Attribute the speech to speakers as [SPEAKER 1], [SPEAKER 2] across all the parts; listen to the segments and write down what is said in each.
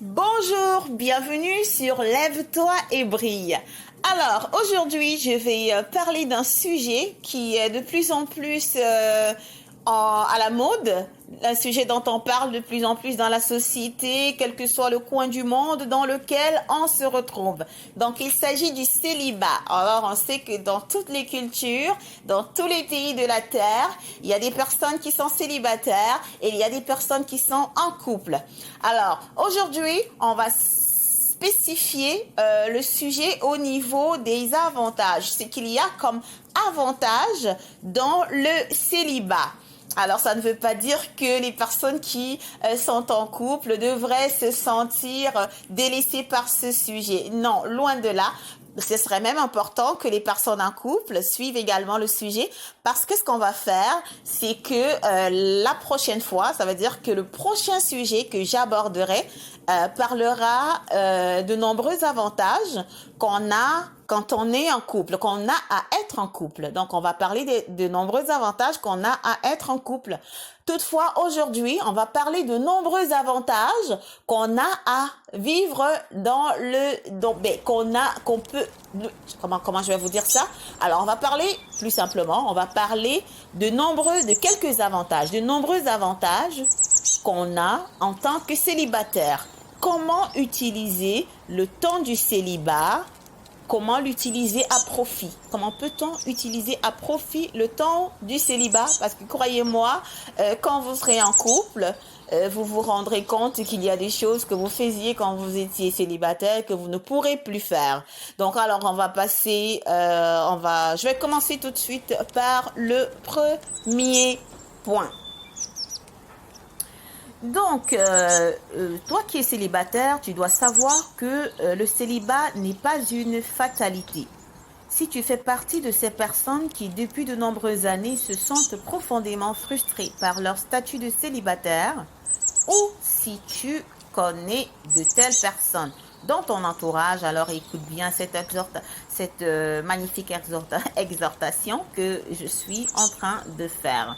[SPEAKER 1] Bonjour, bienvenue sur Lève-toi et brille. Alors, aujourd'hui, je vais parler d'un sujet qui est de plus en plus à la mode, un sujet dont on parle de plus en plus dans la société, quel que soit le coin du monde dans lequel on se retrouve. Donc, il s'agit du célibat. Alors, on sait que dans toutes les cultures, dans tous les pays de la Terre, il y a des personnes qui sont célibataires et il y a des personnes qui sont en couple. Alors, aujourd'hui, on va spécifier le sujet au niveau des avantages. Ce qu'il y a comme avantage dans le célibat. Alors, ça ne veut pas dire que les personnes qui sont en couple devraient se sentir délaissées par ce sujet. Non, loin de là. Ce serait même important que les personnes en couple suivent également le sujet parce que ce qu'on va faire, c'est que la prochaine fois, ça veut dire que le prochain sujet que j'aborderai parlera de nombreux avantages qu'on a quand on est en couple, qu'on a à être en couple. Donc, on va parler de nombreux avantages qu'on a à être en couple. Toutefois, aujourd'hui, on va parler de nombreux avantages qu'on a à vivre dans qu'on peut, comment je vais vous dire ça? Alors, on va parler plus simplement, on va parler de quelques avantages, de nombreux avantages qu'on a en tant que célibataire. Comment utiliser le temps du célibat? Comment l'utiliser à profit? Comment peut-on utiliser à profit le temps du célibat? Parce que croyez-moi, quand vous serez en couple, vous vous rendrez compte qu'il y a des choses que vous faisiez quand vous étiez célibataire que vous ne pourrez plus faire. Donc alors on va passer, je vais commencer tout de suite par le premier point. Donc, toi qui es célibataire, tu dois savoir que le célibat n'est pas une fatalité. Si tu fais partie de ces personnes qui, depuis de nombreuses années, se sentent profondément frustrées par leur statut de célibataire, ou si tu connais de telles personnes dans ton entourage, alors écoute bien cette magnifique exhortation que je suis en train de faire.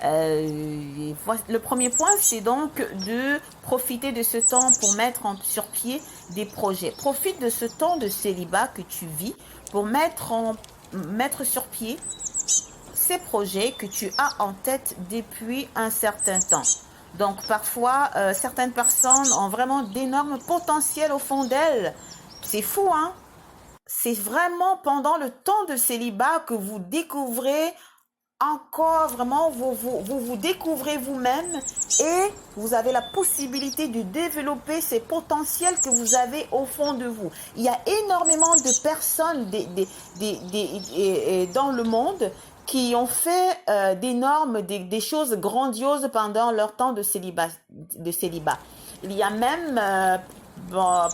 [SPEAKER 1] Le premier point, c'est donc de profiter de ce temps pour mettre sur pied des projets. Profite de ce temps de célibat que tu vis pour mettre sur pied ces projets que tu as en tête depuis un certain temps. Donc parfois, certaines personnes ont vraiment d'énormes potentiels au fond d'elles. C'est fou, hein? C'est vraiment pendant le temps de célibat que vous découvrez encore vraiment, vous découvrez vous-même et vous avez la possibilité de développer ces potentiels que vous avez au fond de vous. Il y a énormément de personnes dans le monde qui ont fait des choses grandioses pendant leur temps de célibat. Il y a même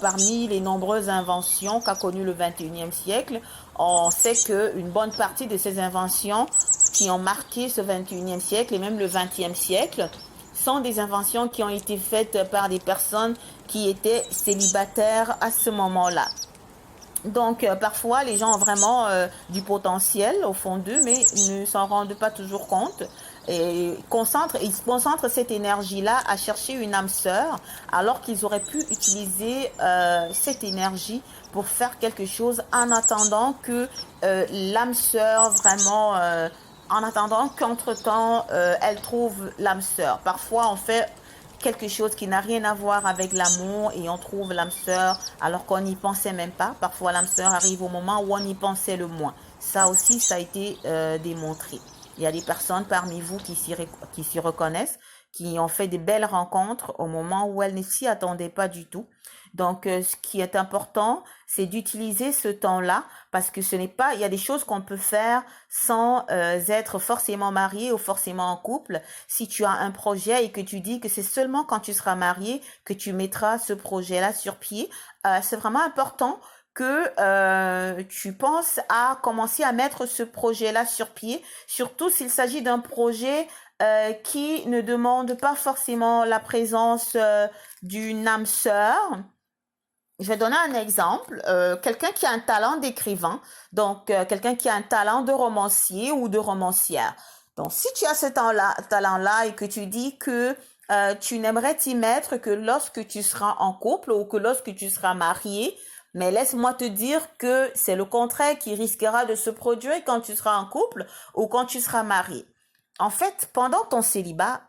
[SPEAKER 1] parmi les nombreuses inventions qu'a connues le 21e siècle, on sait qu'une bonne partie de ces inventions qui ont marqué ce 21e siècle et même le 20e siècle sont des inventions qui ont été faites par des personnes qui étaient célibataires à ce moment-là. Donc, parfois, les gens ont vraiment du potentiel au fond d'eux, mais ne s'en rendent pas toujours compte. Et ils concentrent cette énergie-là à chercher une âme sœur, alors qu'ils auraient pu utiliser cette énergie pour faire quelque chose en attendant que l'âme sœur vraiment... en attendant qu'entre-temps, elle trouve l'âme sœur. Parfois, on fait quelque chose qui n'a rien à voir avec l'amour et on trouve l'âme sœur alors qu'on n'y pensait même pas. Parfois, l'âme sœur arrive au moment où on y pensait le moins. Ça aussi, ça a été démontré. Il y a des personnes parmi vous qui s'y reconnaissent, qui ont fait des belles rencontres au moment où elles ne s'y attendaient pas du tout. Donc, ce qui est important, c'est d'utiliser ce temps-là parce que il y a des choses qu'on peut faire sans être forcément marié ou forcément en couple. Si tu as un projet et que tu dis que c'est seulement quand tu seras marié que tu mettras ce projet-là sur pied, c'est vraiment important que tu penses à commencer à mettre ce projet-là sur pied, surtout s'il s'agit d'un projet qui ne demande pas forcément la présence d'une âme sœur. Je vais donner un exemple. Quelqu'un qui a un talent d'écrivain, donc quelqu'un qui a un talent de romancier ou de romancière. Donc, si tu as ce talent-là et que tu dis que tu n'aimerais t'y mettre que lorsque tu seras en couple ou que lorsque tu seras marié. Mais laisse-moi te dire que c'est le contraire qui risquera de se produire quand tu seras en couple ou quand tu seras marié. En fait, pendant ton célibat,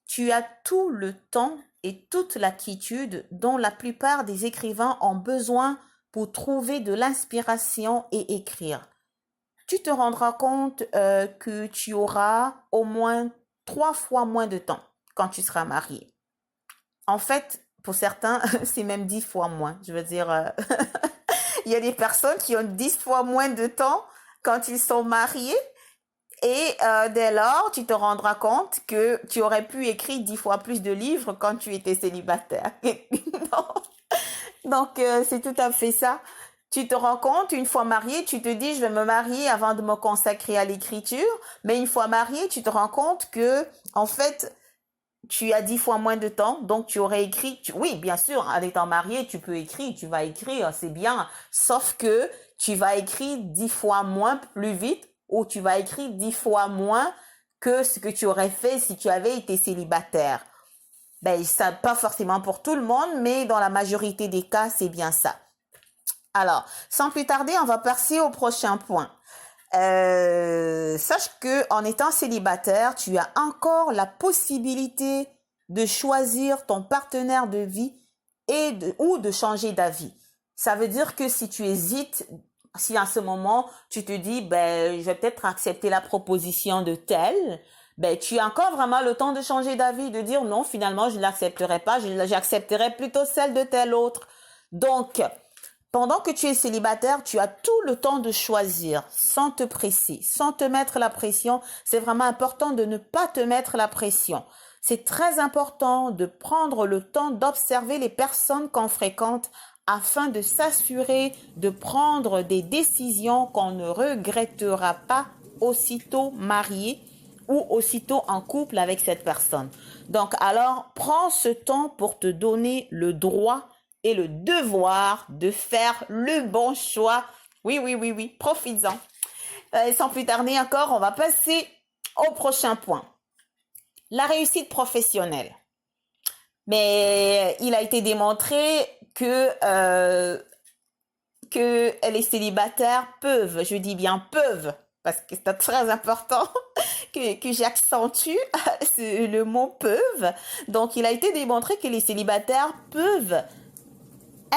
[SPEAKER 1] tu as tout le temps et toute la quiétude dont la plupart des écrivains ont besoin pour trouver de l'inspiration et écrire. Tu te rendras compte que tu auras au moins 3 fois moins de temps quand tu seras marié. En fait, pour certains, c'est même 10 fois moins. Je veux dire, il y a des personnes qui ont 10 fois moins de temps quand ils sont mariés. Et dès lors, tu te rendras compte que tu aurais pu écrire 10 fois plus de livres quand tu étais célibataire. Donc, c'est tout à fait ça. Tu te rends compte, une fois marié, tu te dis, je vais me marier avant de me consacrer à l'écriture. Mais une fois marié, tu te rends compte que, en fait, tu as 10 fois moins de temps, donc tu aurais écrit. Oui, bien sûr, en étant marié, tu peux écrire, tu vas écrire, c'est bien. Sauf que tu vas écrire 10 fois moins plus vite ou tu vas écrire 10 fois moins que ce que tu aurais fait si tu avais été célibataire. Ben, ça, pas forcément pour tout le monde, mais dans la majorité des cas, c'est bien ça. Alors, sans plus tarder, on va passer au prochain point. Sache que en étant célibataire, tu as encore la possibilité de choisir ton partenaire de vie ou de changer d'avis. Ça veut dire que si tu hésites, si à ce moment tu te dis, ben, je vais peut-être accepter la proposition de tel, ben, tu as encore vraiment le temps de changer d'avis, de dire non, finalement, je ne l'accepterai pas, j'accepterai plutôt celle de tel autre. Donc, pendant que tu es célibataire, tu as tout le temps de choisir sans te presser, sans te mettre la pression. C'est vraiment important de ne pas te mettre la pression. C'est très important de prendre le temps d'observer les personnes qu'on fréquente afin de s'assurer de prendre des décisions qu'on ne regrettera pas aussitôt marié ou aussitôt en couple avec cette personne. Donc, alors, prends ce temps pour te donner le droit et le devoir de faire le bon choix. Oui, profites-en. Sans plus tarder encore, on va passer au prochain point. La réussite professionnelle. Mais il a été démontré que les célibataires peuvent, je dis bien peuvent, parce que c'est très important que j'accentue le mot peuvent. Donc, il a été démontré que les célibataires peuvent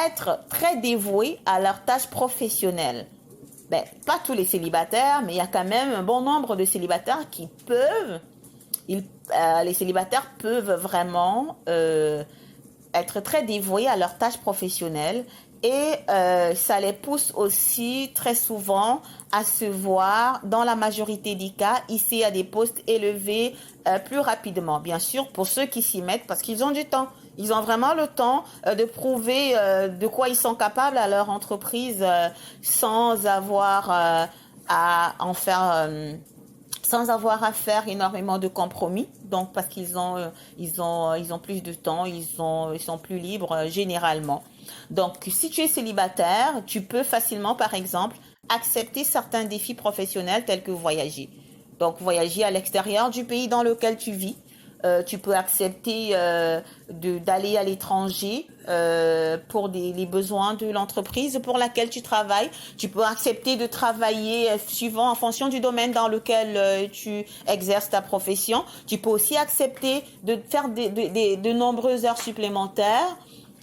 [SPEAKER 1] être très dévoués à leur tâche professionnelle. Ben, pas tous les célibataires, mais il y a quand même un bon nombre de célibataires qui peuvent, les célibataires peuvent vraiment être très dévoués à leur tâche professionnelle et ça les pousse aussi très souvent à se voir, dans la majorité des cas, ici à des postes élevés plus rapidement. Bien sûr, pour ceux qui s'y mettent, parce qu'ils ont du temps. Ils ont vraiment le temps de prouver de quoi ils sont capables à leur entreprise sans avoir à en faire... sans avoir à faire énormément de compromis, donc parce qu'ils ont plus de temps, ils sont plus libres généralement. Donc si tu es célibataire, tu peux facilement par exemple accepter certains défis professionnels tels que voyager. Donc voyager à l'extérieur du pays dans lequel tu vis. Tu peux accepter d'aller à l'étranger pour les besoins de l'entreprise pour laquelle tu travailles. Tu peux accepter de travailler en fonction du domaine dans lequel tu exerces ta profession. Tu peux aussi accepter de faire de nombreuses heures supplémentaires.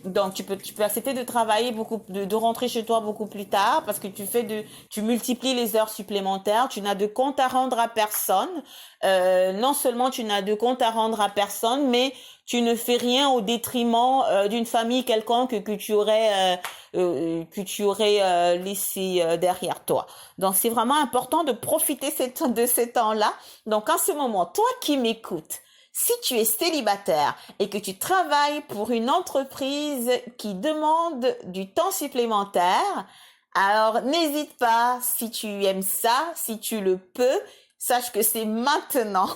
[SPEAKER 1] Donc, tu peux accepter de travailler de rentrer chez toi beaucoup plus tard parce que tu multiplies les heures supplémentaires. Tu n'as de compte à rendre à personne. Non seulement tu n'as de compte à rendre à personne, mais tu ne fais rien au détriment d'une famille quelconque que tu aurais laissé derrière toi. Donc, c'est vraiment important de profiter de ces temps-là. Donc, en ce moment, toi qui m'écoutes, si tu es célibataire et que tu travailles pour une entreprise qui demande du temps supplémentaire, alors n'hésite pas, si tu aimes ça, si tu le peux, sache que c'est maintenant,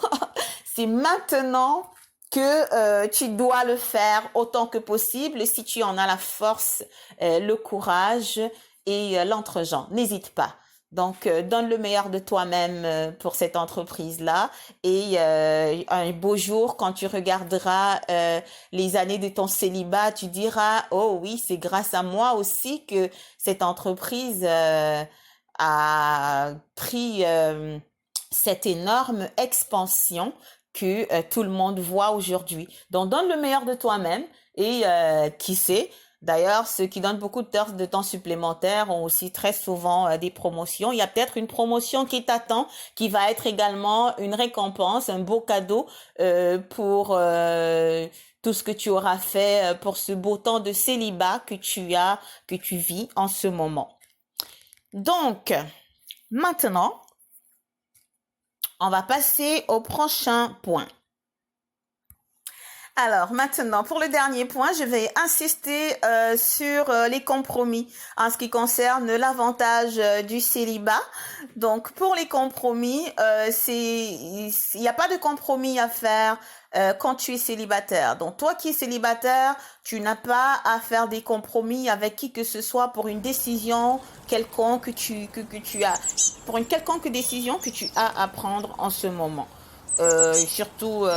[SPEAKER 1] c'est maintenant que tu dois le faire autant que possible si tu en as la force, le courage et l'entre-gens. N'hésite pas. Donc, donne le meilleur de toi-même pour cette entreprise-là. Et un beau jour, quand tu regarderas les années de ton célibat, tu diras, oh oui, c'est grâce à moi aussi que cette entreprise a pris cette énorme expansion que tout le monde voit aujourd'hui. Donc, donne le meilleur de toi-même et qui sait, d'ailleurs, ceux qui donnent beaucoup de temps supplémentaire ont aussi très souvent des promotions. Il y a peut-être une promotion qui t'attend, qui va être également une récompense, un beau cadeau pour tout ce que tu auras fait pour ce beau temps de célibat que tu vis en ce moment. Donc, maintenant, on va passer au prochain point. Alors maintenant, pour le dernier point, je vais insister sur les compromis en ce qui concerne l'avantage du célibat. Donc pour les compromis, il n'y a pas de compromis à faire quand tu es célibataire. Donc toi qui es célibataire, tu n'as pas à faire des compromis avec qui que ce soit pour une décision quelconque que tu as, pour une quelconque décision que tu as à prendre en ce moment. Surtout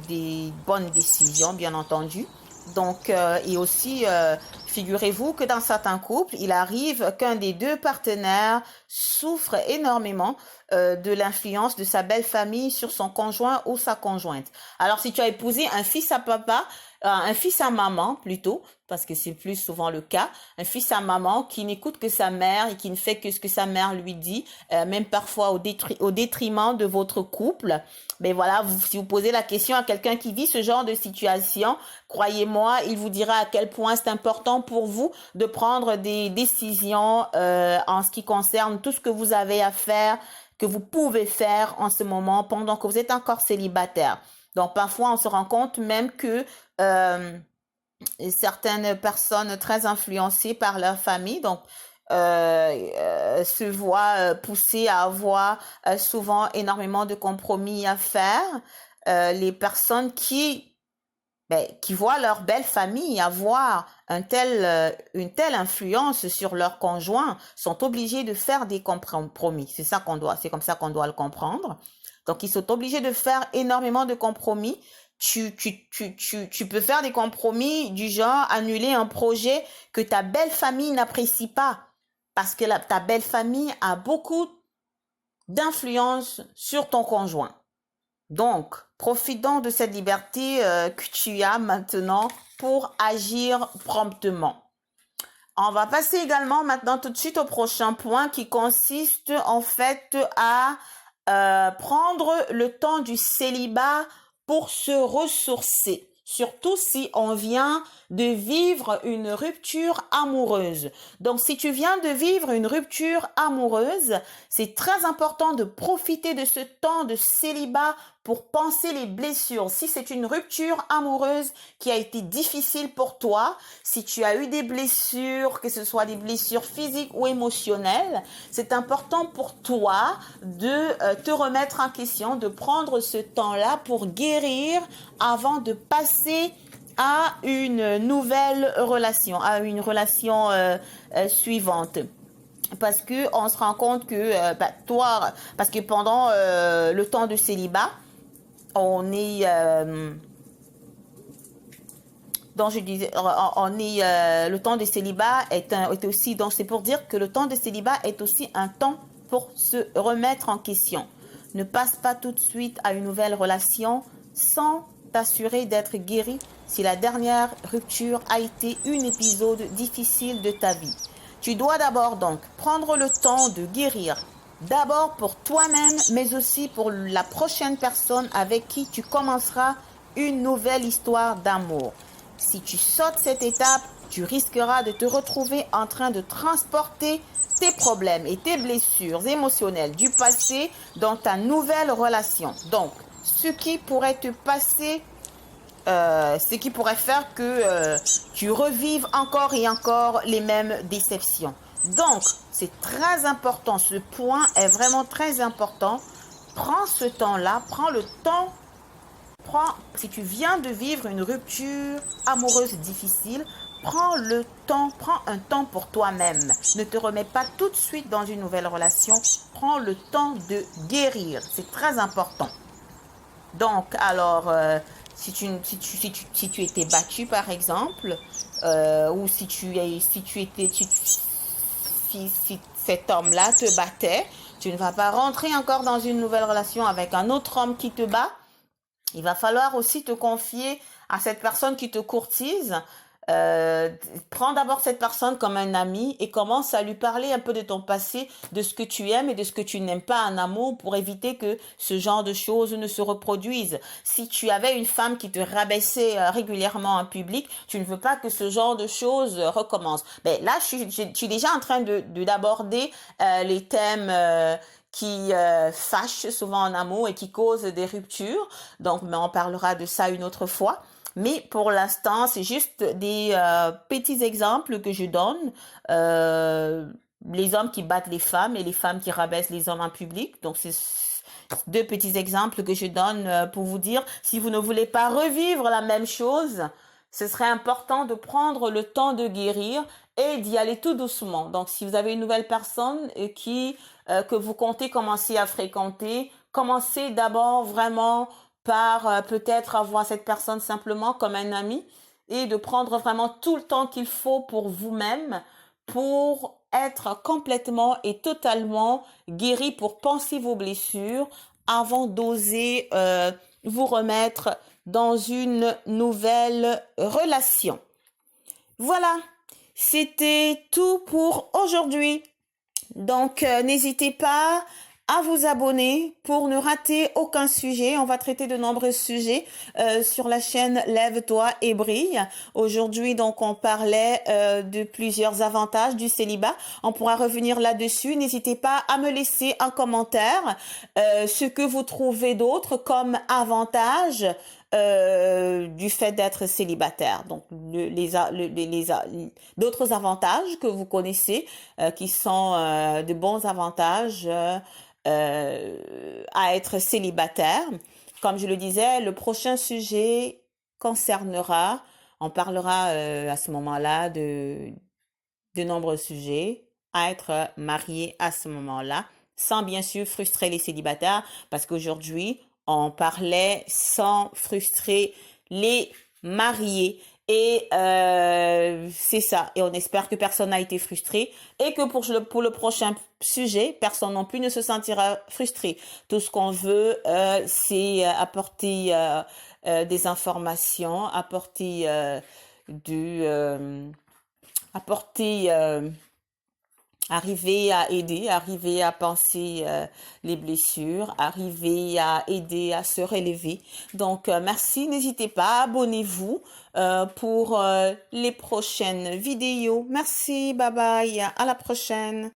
[SPEAKER 1] des bonnes décisions, bien entendu. Donc, et aussi, figurez-vous que dans certains couples, il arrive qu'un des deux partenaires souffre énormément de l'influence de sa belle famille sur son conjoint ou sa conjointe. Alors, si tu as épousé un fils à papa, un fils à maman plutôt, parce que c'est plus souvent le cas, un fils à maman qui n'écoute que sa mère et qui ne fait que ce que sa mère lui dit, même parfois au détriment de votre couple. Mais voilà, si vous posez la question à quelqu'un qui vit ce genre de situation, croyez-moi, il vous dira à quel point c'est important pour vous de prendre des décisions en ce qui concerne tout ce que vous avez à faire, que vous pouvez faire en ce moment pendant que vous êtes encore célibataire. Donc parfois, on se rend compte même que certaines personnes très influencées par leur famille, donc se voient poussées à avoir souvent énormément de compromis à faire. Les personnes qui voient leur belle famille avoir une telle influence sur leur conjoint sont obligés de faire des compromis. C'est comme ça qu'on doit le comprendre. Donc, ils sont obligés de faire énormément de compromis. Tu peux faire des compromis du genre annuler un projet que ta belle famille n'apprécie pas parce que ta belle famille a beaucoup d'influence sur ton conjoint. Donc, profitons de cette liberté que tu as maintenant pour agir promptement. On va passer également maintenant tout de suite au prochain point qui consiste en fait à prendre le temps du célibat pour se ressourcer, surtout si on vient de vivre une rupture amoureuse. Donc, si tu viens de vivre une rupture amoureuse, c'est très important de profiter de ce temps de célibat pour penser les blessures. Si c'est une rupture amoureuse qui a été difficile pour toi, si tu as eu des blessures, que ce soit des blessures physiques ou émotionnelles, c'est important pour toi de te remettre en question, de prendre ce temps-là pour guérir avant de passer à une nouvelle relation, à une relation suivante. Parce que on se rend compte que parce que pendant le temps de célibat, on est donc je disais le temps de célibat est aussi, donc c'est pour dire que le temps de célibat est aussi un temps pour se remettre en question. Ne passe pas tout de suite à une nouvelle relation sans t'assurer d'être guéri si la dernière rupture a été un épisode difficile de ta vie. Tu dois d'abord donc prendre le temps de guérir, d'abord pour toi-même, mais aussi pour la prochaine personne avec qui tu commenceras une nouvelle histoire d'amour. Si tu sautes cette étape, tu risqueras de te retrouver en train de transporter tes problèmes et tes blessures émotionnelles du passé dans ta nouvelle relation. Donc, ce qui pourrait faire que tu revives encore et encore les mêmes déceptions. Donc, c'est très important. Ce point est vraiment très important. Prends ce temps-là, prends le temps. Si tu viens de vivre une rupture amoureuse difficile, Prends le temps, prends un temps pour toi-même. Ne te remets pas tout de suite dans une nouvelle relation. Prends le temps de guérir. C'est très important. Donc, alors, si tu étais battu, par exemple, ou si cet homme-là te battait, tu ne vas pas rentrer encore dans une nouvelle relation avec un autre homme qui te bat. Il va falloir aussi te confier à cette personne qui te courtise. Euh, Prends d'abord cette personne comme un ami et commence à lui parler un peu de ton passé, de ce que tu aimes et de ce que tu n'aimes pas en amour pour éviter que ce genre de choses ne se reproduisent. Si tu avais une femme qui te rabaissait régulièrement en public, tu ne veux pas que ce genre de choses recommence. Mais là, je suis déjà en train d'aborder les thèmes qui fâchent souvent en amour et qui causent des ruptures. Donc, mais on parlera de ça une autre fois. Mais pour l'instant, c'est juste des petits exemples que je donne. Euh, les hommes qui battent les femmes et les femmes qui rabaissent les hommes en public. Donc, c'est deux petits exemples que je donne pour vous dire, si vous ne voulez pas revivre la même chose, ce serait important de prendre le temps de guérir et d'y aller tout doucement. Donc, si vous avez une nouvelle personne que vous comptez commencer à fréquenter, commencez d'abord vraiment par peut-être avoir cette personne simplement comme un ami et de prendre vraiment tout le temps qu'il faut pour vous-même pour être complètement et totalement guéri, pour penser vos blessures avant d'oser vous remettre dans une nouvelle relation. Voilà, c'était tout pour aujourd'hui. Donc, n'hésitez pas à vous abonner pour ne rater aucun sujet. On va traiter de nombreux sujets sur la chaîne Lève-toi et brille. Aujourd'hui, donc, on parlait de plusieurs avantages du célibat. On pourra revenir là-dessus. N'hésitez pas à me laisser un commentaire ce que vous trouvez d'autre comme avantage du fait d'être célibataire. Donc, d'autres avantages que vous connaissez qui sont de bons avantages à être célibataire. Comme je le disais, le prochain sujet on parlera à ce moment-là de nombreux sujets à être marié à ce moment-là, sans bien sûr frustrer les célibataires, parce qu'aujourd'hui, on parlait sans frustrer les mariés. Et c'est ça. Et on espère que personne n'a été frustré et que pour le prochain sujet, personne non plus ne se sentira frustré. Tout ce qu'on veut, c'est apporter des informations, apporter arriver à aider, arriver à penser les blessures, arriver à aider à se relever. Donc, merci, n'hésitez pas, abonnez-vous pour les prochaines vidéos. Merci, bye bye, à la prochaine.